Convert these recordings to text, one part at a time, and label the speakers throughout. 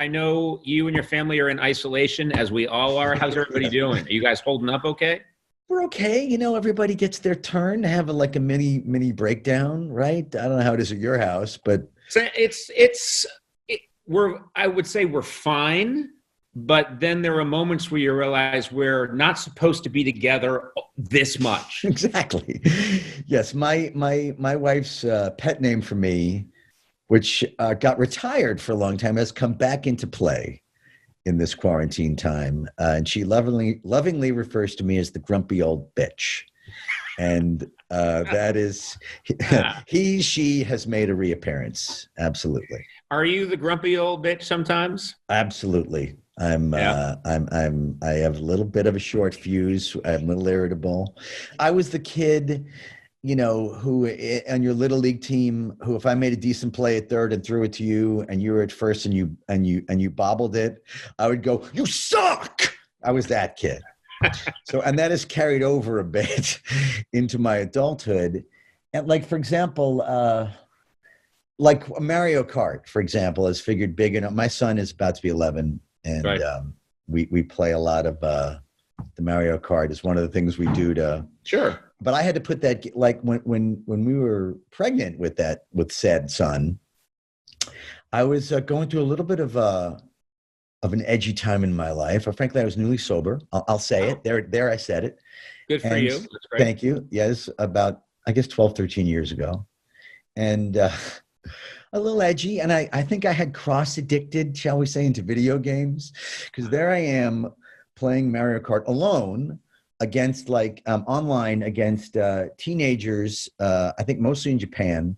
Speaker 1: I know you and your family are in isolation, as we all are. How's everybody doing? Are you guys holding up okay?
Speaker 2: We're okay. Everybody gets their turn to have a mini breakdown, right? I don't know how it is at your house, but
Speaker 1: So I would say we're fine, but then there are moments where you realize we're not supposed to be together this much.
Speaker 2: Exactly. Yes, my wife's pet name for me, which got retired for a long time, has come back into play in this quarantine time. And she lovingly refers to me as the grumpy old bitch. And that is, she has made a reappearance. Absolutely.
Speaker 1: Are you the grumpy old bitch sometimes?
Speaker 2: Absolutely. I have a little bit of a short fuse. I'm a little irritable. I was the kid, who on your little league team, who if I made a decent play at third and threw it to you and you were at first and you bobbled it, I would go, "You suck." I was that kid. So, and that has carried over a bit into my adulthood. And for example, like Mario Kart, for example, has figured big enough. My son is about to be 11 and
Speaker 1: right.
Speaker 2: We play a lot of the Mario Kart is one of the things we do to.
Speaker 1: Sure.
Speaker 2: But I had to put that, like when we were pregnant with said son, I was going through a little bit of an edgy time in my life. Frankly, I was newly sober. I'll say it. There I said it.
Speaker 1: Good for you. That's great.
Speaker 2: Thank you. Yes, about, I guess, 12, 13 years ago. And a little edgy. And I think I had cross-addicted, shall we say, into video games. Because there I am playing Mario Kart alone against online against teenagers, I think mostly in Japan,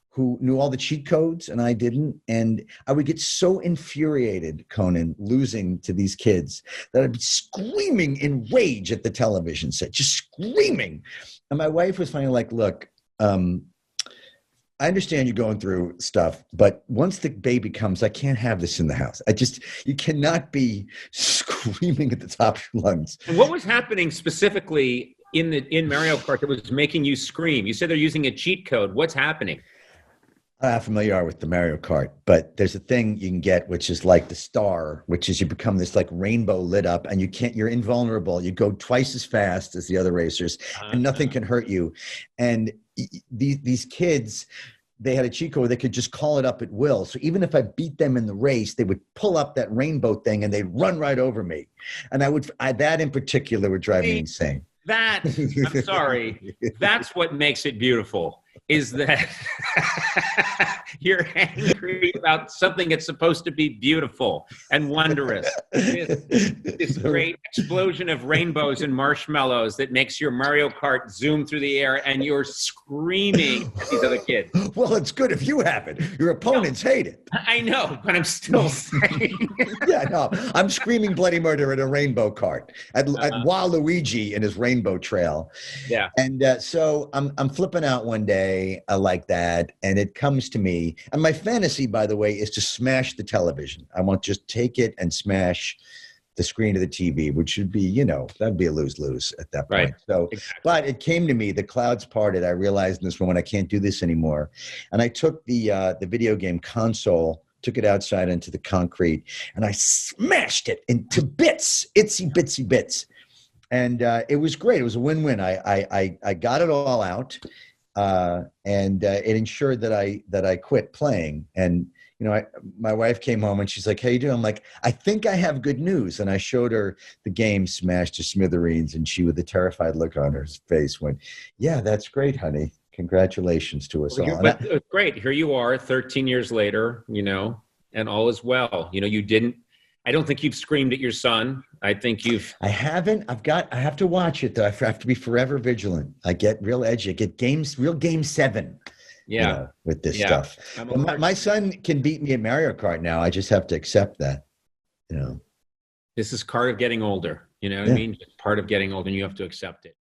Speaker 2: who knew all the cheat codes and I didn't. And I would get so infuriated, Conan, losing to these kids that I'd be screaming in rage at the television set, just screaming. And my wife was finally like, "Look, I understand you're going through stuff, but once the baby comes, I can't have this in the house. You cannot be screaming at the top of your lungs."
Speaker 1: And what was happening specifically in Mario Kart that was making you scream? You said they're using a cheat code. What's happening?
Speaker 2: I'm not familiar with the Mario Kart, but there's a thing you can get, which is like the star, which is you become this like rainbow lit up and you're invulnerable. You go twice as fast as the other racers and nothing can hurt you. And these kids, they had a cheat code where they could just call it up at will. So even if I beat them in the race, they would pull up that rainbow thing and they'd run right over me. And that in particular would drive me insane.
Speaker 1: I'm sorry. That's what makes it beautiful, is that you're angry about something that's supposed to be beautiful and wondrous. This great explosion of rainbows and marshmallows that makes your Mario Kart zoom through the air and you're screaming at these other kids.
Speaker 2: Well, it's good if you have it. Your opponents hate it.
Speaker 1: I know, but I'm still saying.
Speaker 2: Yeah, no, I'm screaming bloody murder at a rainbow kart at Waluigi in his rainbow trail.
Speaker 1: Yeah.
Speaker 2: And so I'm flipping out one day like that, and it comes to me. And my fantasy, by the way, is to smash the television. I want to just take it and smash the screen of the TV, which would be, that'd be a lose-lose at that point.
Speaker 1: Right.
Speaker 2: So,
Speaker 1: exactly.
Speaker 2: But it came to me, the clouds parted. I realized in this moment, I can't do this anymore. And I took the video game console, took it outside into the concrete, and I smashed it into bits, itsy bitsy bits. And it was great. It was a win-win. I got it all out. And it ensured that I quit playing. And my wife came home and she's like, "How you doing?" I'm like, "I think I have good news." And I showed her the game smashed to smithereens, and she, with a terrified look on her face, went, "Yeah, that's great, honey. Congratulations to us all."
Speaker 1: But it's great. Here you are, 13 years later, and all is well. I don't think you've screamed at your son. I think I
Speaker 2: haven't. I have to watch it though. I have to be forever vigilant. I get real edgy. I get real game 7.
Speaker 1: Yeah.
Speaker 2: With this stuff. My son can beat me at Mario Kart now. I just have to accept that.
Speaker 1: This is part of getting older. You know what I mean? It's part of getting older, and you have to accept it.